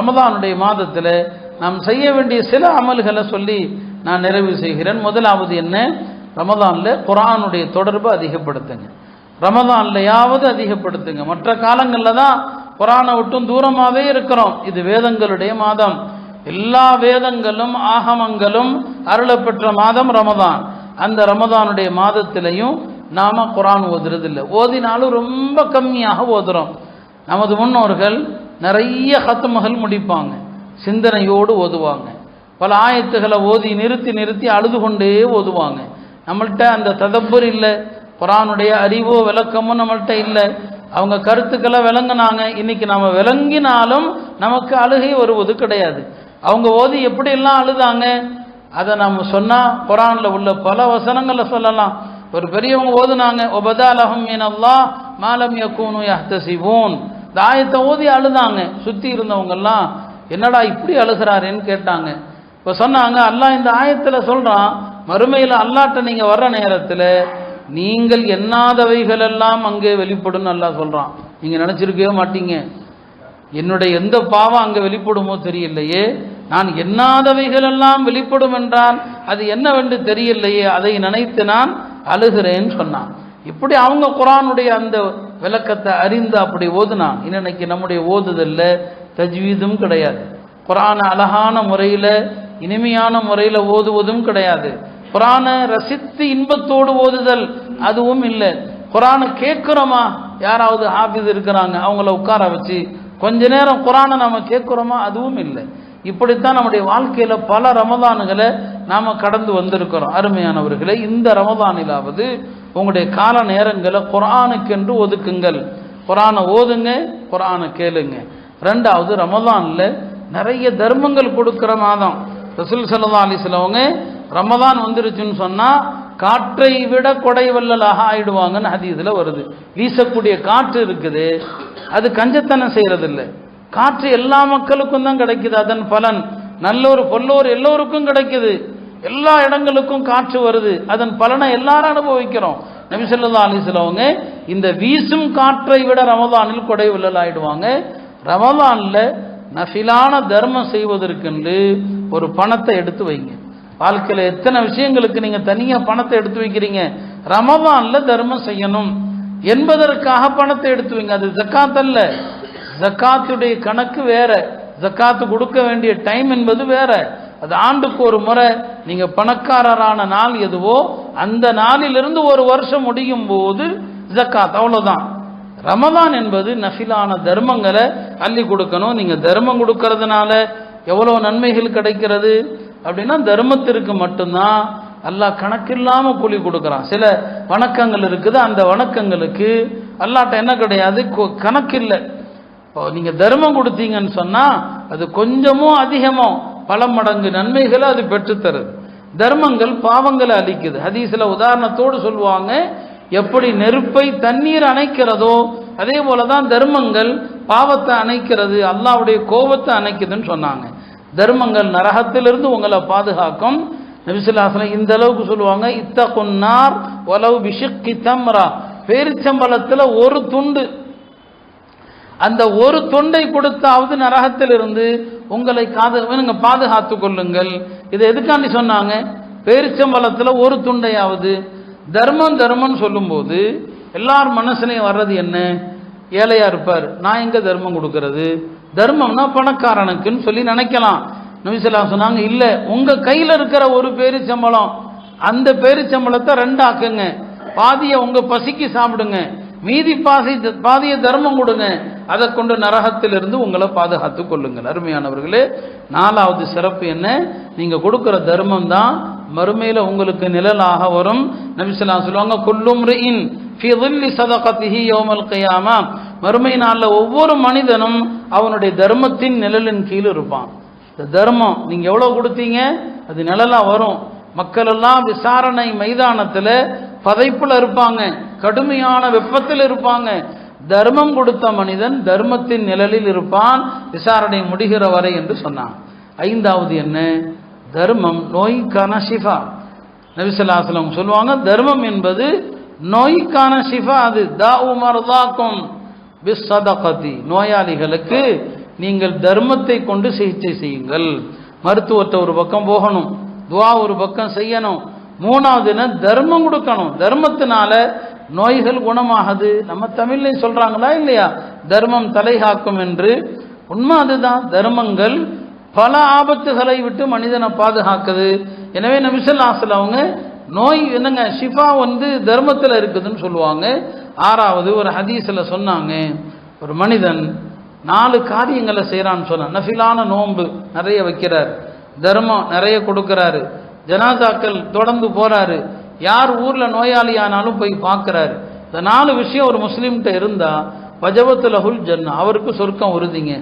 ரமதானுடைய மாதத்தில் நாம் செய்ய வேண்டிய சில அமல்களை சொல்லி நான் நிறைவு செய்கிறேன். முதலாவது என்ன? ரமதானில் குர்ஆனுடைய தொடர்பு அதிகப்படுத்துங்க. ரமதான்லையாவது அதிகப்படுத்துங்க. மற்ற காலங்களில் தான் குர்ஆனை விட்டும் தூரமாகவே இருக்கிறோம். இது வேதங்களுடைய மாதம். எல்லா வேதங்களும் ஆகமங்களும் அருளப்பெற்ற மாதம் ரமதான். அந்த ரமதானுடைய மாதத்திலையும் நாம் குர்ஆன் ஓதுறதில்லை. ஓதினாலும் ரொம்ப கம்மியாக ஓதுறோம். நமது முன்னோர்கள் நிறைய ஹத்மகள் முடிப்பாங்க, சிந்தனையோடு ஓதுவாங்க. பல ஆயத்துகளை ஓதி நிறுத்தி நிறுத்தி அழுது கொண்டே ஓதுவாங்க. நம்மள்கிட்ட அந்த ததப்பர் இல்லை, குர்ஆனுடைய அறிவோ விளக்கமோ நம்மள்கிட்ட இல்லை. அவங்க கருத்துக்களை விளங்கினாங்க. இன்னைக்கு நம்ம விளங்கினாலும் நமக்கு அழுகை வருவது கிடையாது. அவங்க ஓதி எப்படியெல்லாம் அழுதாங்க அதை நம்ம சொன்னால் குர்ஆனில் உள்ள பல வசனங்களை சொல்லலாம். ஒரு பெரியவங்க ஓதுனாங்க, ஒபதாலஹும் மினல்லாஹ் மா லம் யகூனு யஹ்தஸிபூன். இந்த ஆயத்தை ஓதி அழுதாங்க. சுற்றி இருந்தவங்கெல்லாம் என்னடா இப்படி அழுகிறாரேன்னு கேட்டாங்க. இப்போ சொன்னாங்க, அல்லாஹ் இந்த ஆயத்தில் சொல்கிறான், மறுமையில் அல்லாஹ்ட்ட நீங்கள் வர்ற நேரத்தில் நீங்கள் எண்ணாதவைகள் எல்லாம் அங்கே வெளிப்படும் அல்லாஹ் சொல்கிறான். நீங்கள் நினச்சிருக்கவே மாட்டீங்க, என்னுடைய எந்த பாவம் அங்கே வெளிப்படுமோ தெரியலையே, நான் எண்ணாதவைகள் எல்லாம் வெளிப்படும் என்றால் அது என்னவென்று தெரியலையே, அதை நினைத்து நான் அழுகிறேன்னு சொன்னான். இப்படி அவங்க குர்ஆனுடைய அந்த விளக்கத்தை அறிந்து அப்படி ஓதுனான். இன்னைக்கு நம்முடைய ஓதுதல்ல தஜ்வீதும் கிடையாது, குர்ஆனை அழகான முறையில் இனிமையான முறையில் ஓதுவதும் கிடையாது, குர்ஆனை ரசித்து இன்பத்தோடு ஓதுதல் அதுவும் இல்லை. குர்ஆனை கேட்குறோமா, யாராவது ஹாஃபிஸ் இருக்கிறாங்க அவங்கள உட்கார வச்சு கொஞ்ச நேரம் குர்ஆனை நம்ம கேட்குறோமா, அதுவும் இல்லை. இப்படித்தான் நம்முடைய வாழ்க்கையில் பல ரமதான்களை நாம் கடந்து வந்திருக்கிறோம். அருமையானவர்களை, இந்த ரமதானிலாவது உங்களுடைய கால நேரங்களை குர்ஆனுக்கென்று ஒதுக்குங்கள். குர்ஆனை ஓதுங்க, குர்ஆனை கேளுங்க. ரெண்டாவது, ரமதானில் நிறைய தர்மங்கள் கொடுக்குற மாதம். ரசூல் ஸல்லல்லாஹு அலைஹி வஸல்லம் ரமதான் வந்துருச்சுன்னு சொன்னால் காற்றை விட கொடை வள்ளலாக ஆயிடுவாங்கன்னு ஹதீஸில் வருது. வீசக்கூடிய காற்று இருக்குது, அது கஞ்சத்தனம் செய்யறதில்லை. காற்று எல்லா மக்களுக்கும் தான் கிடைக்குது, அதன் பலன் நல்லோர் பொல்லோர் எல்லோருக்கும் கிடைக்குது. எல்லா இடங்களுக்கும் காற்று வருது, அதன் பலனை எல்லாரும் அனுபவிக்கிறோம். நபி ஸல்லல்லாஹு அலைஹி வஸல்லம் இந்த வீசும் காற்றை விட ரமதானில் கொடை வள்ளல் ஆயிடுவாங்க. ரமதானில் நஃபிலான தர்மம் செய்வதற்கென்று ஒரு பணத்தை எடுத்து வைங்க. வாழ்க்கையில் எத்தனை விஷயங்களுக்கு நீங்கள் தனியாக பணத்தை எடுத்து வைக்கிறீங்க, ரமதானில் தர்மம் செய்யணும் என்பதற்காக பணத்தை எடுத்து வைங்க. அது ஜக்காத் அல்ல. ஜக்காத்துடைய கணக்கு வேற, ஜக்காத்து கொடுக்க வேண்டிய டைம் என்பது வேற. அது ஆண்டுக்கு ஒரு முறை நீங்கள் பணக்காரரான நாள் எதுவோ அந்த நாளிலிருந்து ஒரு வருஷம் முடியும் போது ஜக்காத், அவ்வளோதான். ரமதான் என்பது நஃபிலான தர்மங்களை அள்ளி கொடுக்கணும். நீங்கள் தர்மம் கொடுக்கறதுனால எவ்வளோ நன்மைகள் கிடைக்கிறது அப்படின்னா தர்மத்திற்கு மட்டும்தான் அல்லாஹ் கணக்கில்லாமல் கூலி கொடுக்குறான். சில வணக்கங்கள் இருக்குது, அந்த வணக்கங்களுக்கு அல்லாஹ்ட்ட என்ன கிடையாது, கணக்கில்லை. இப்போ நீங்கள் தர்மம் கொடுத்தீங்கன்னு சொன்னால் அது கொஞ்சமோ அதிகமோ பல மடங்கு நன்மைகளை அது பெற்றுத்தருது. தர்மங்கள் பாவங்களை அழிக்குது. ஹதீஸில் உதாரணத்தோடு சொல்லுவாங்க, எப்படி நெருப்பை தண்ணீர் அணைக்கிறதோ அதே போல தான் தர்மங்கள் பாவத்தை அணைக்கிறது, அல்லாஹ்வுடைய கோபத்தை அணைக்குதுன்னு சொன்னாங்க. தர்மங்கள் நரகத்திலிருந்து உங்களை பாதுகாக்கும். நபி ஸல்லல்லாஹு அலைஹி வஸல்லம் இந்த அளவுக்கு சொல்லுவாங்க, இத்தகுன்னார் வலவ் பிஷிக்கி தம்ரா, பேரிச்சம்பழத்தில் ஒரு துண்டு, அந்த ஒரு துண்டை கொடுத்தாவது நரகத்திலிருந்து உங்களை பாதுகாத்து கொள்ளுங்கள். இதை எதுக்காண்டி சொன்னாங்க? பேரிச்சம்பழத்தில் ஒரு துண்டையாவது. தர்மம் தர்மம்னு சொல்லும்போது எல்லார் மனசுலையும் வர்றது என்ன? ஏழையா இருப்பார், நான் எங்க தர்மம் கொடுக்கறது? தர்மம்னா பணக்காரனுக்குன்னு சொல்லி நினைக்கலாம். நபி ஸல்லல்லாஹு அலைஹி வஸல்லம் சொன்னாங்க, இல்லை, உங்க கையில் இருக்கிற ஒரு பேரிச்சம்பழம், அந்த பேரிச்சம்பழத்தை ரெண்டாக்குங்க, பாதியை உங்க பசிக்கு சாப்பிடுங்க, மீதி பாதியை தர்மம் கொடுங்க, அதை கொண்டு நரகத்திலிருந்து உங்களை பாதுகாத்து கொள்ளுங்கள். அருமையானவர்களே, நாலாவது சிறப்பு என்ன? நீங்க கொடுக்கிற தர்மம் தான் மறுமையில் உங்களுக்கு நிழலாக வரும். நபி ஸல்லல்லாஹு அலைஹி வஸல்லம் சொல்லுவாங்க, குல்லும்ரிஇன் ஃபீ ظில்லி ஸதகத்திஹி யௌமல் கியாமா, மறுமை நாளில் ஒவ்வொரு மனிதனும் அவனுடைய தர்மத்தின் நிழலின் கீழ் இருப்பான். இந்த தர்மம் நீங்க எவ்வளவு கொடுத்தீங்க அது நிழலா வரும். மக்கள் எல்லாம் விசாரணை மைதானத்தில் பதைப்புல இருப்பாங்க, கடுமையான வெப்பத்தில் இருப்பாங்க. தர்மம் கொடுத்த மனிதன் தர்மத்தின் நிழலில் இருப்பான் விசாரணை முடிகிற வரை என்று சொன்னான். ஐந்தாவது என்ன? தர்மம் நோய்க்கான ஷிஃபா. நபி ஸல்லல்லாஹு அலைஹி வஸல்லம் சொல்லுவாங்க, தர்மம் என்பது நோய்க்கான ஷிஃபா. அது தாஉ மர்தாக்கும் பிஸ்ஸதகதி, நோயாளிகளுக்கு நீங்கள் தர்மத்தை கொண்டு சிகிச்சை செய்யுங்கள். மருத்துவத்தை ஒரு பக்கம் போகணும், துவா ஒரு பக்கம் செய்யணும், மூணாவது தர்மம் கொடுக்கணும். தர்மத்தினால நோய்கள் குணமாகுது. நம்ம தமிழ்லையும் சொல்றாங்களா இல்லையா, தர்மம் தலை காக்கும் என்று. உண்மை அதுதான். தர்மங்கள் பல ஆபத்துகளை விட்டு மனிதனை பாதுகாக்குது. எனவே நபி ஸல்லல்லாஹு அலைஹி வஸல்லம் அவங்க நோய் என்னங்க ஷிஃபா தர்மத்தில் இருக்குதுன்னு சொல்லுவாங்க. ஆறாவது ஒரு ஹதீஸில் சொன்னாங்க, ஒரு மனிதன் 4 காரியங்களை செய்கிறான்னு சொன்னான். நஃபிலான நோன்பு நிறைய வைக்கிறார், தர்மம் நிறைய கொடுக்கிறாரு, ஜனாசாக்கள் தொடர்ந்து போறாரு, யார் ஊரில் நோயாளியானாலும் போய் பார்க்குறாரு. இந்த 4 விஷயம் ஒரு முஸ்லீம்கிட்ட இருந்தால் வஜபத்து லஹுல் ஜன்னா, அவருக்கு சொர்க்கம் உறுதிங்க.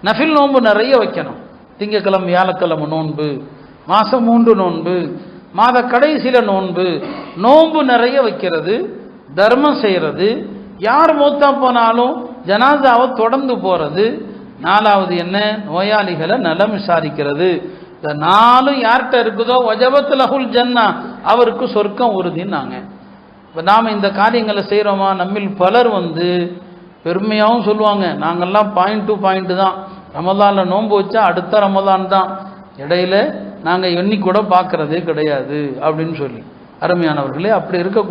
நஃபில் நோன்பு நிறைய வைக்கணும். திங்கக்கிழமை வியாழக்கிழமை நோன்பு, மாதம் 3 நோன்பு, மாத கடைசியில் நோன்பு, நோன்பு நிறைய வைக்கிறது, தர்மம் செய்கிறது, யார் மூத்தா போனாலும் ஜனாசாவை தொடர்ந்து போகிறது. 4வது என்ன, நோயாளிகளை நலம் விசாரிக்கிறது. இந்த 4 யார்கிட்ட இருக்குதோ வஜபத் லஹுல் ஜன்னா, அவருக்கு சொர்க்கம் உறுதின்னாங்க. இப்போ நாம் இந்த காரியங்களை செய்கிறோமா? நம்மில் பலர் பெருமையாகவும் சொல்லுவாங்க, நாங்கள்லாம் பாயிண்ட் டு பாயிண்ட் தான், ரமதானில் நோன்பு வச்சா அடுத்த ரமதான் தான், இடையில நாங்கள் எண்ணி கூட பார்க்கறதே கிடையாது அப்படின்னு சொல்லி. அருமையானவர்களே, அப்படி இருக்கக்கூடாது.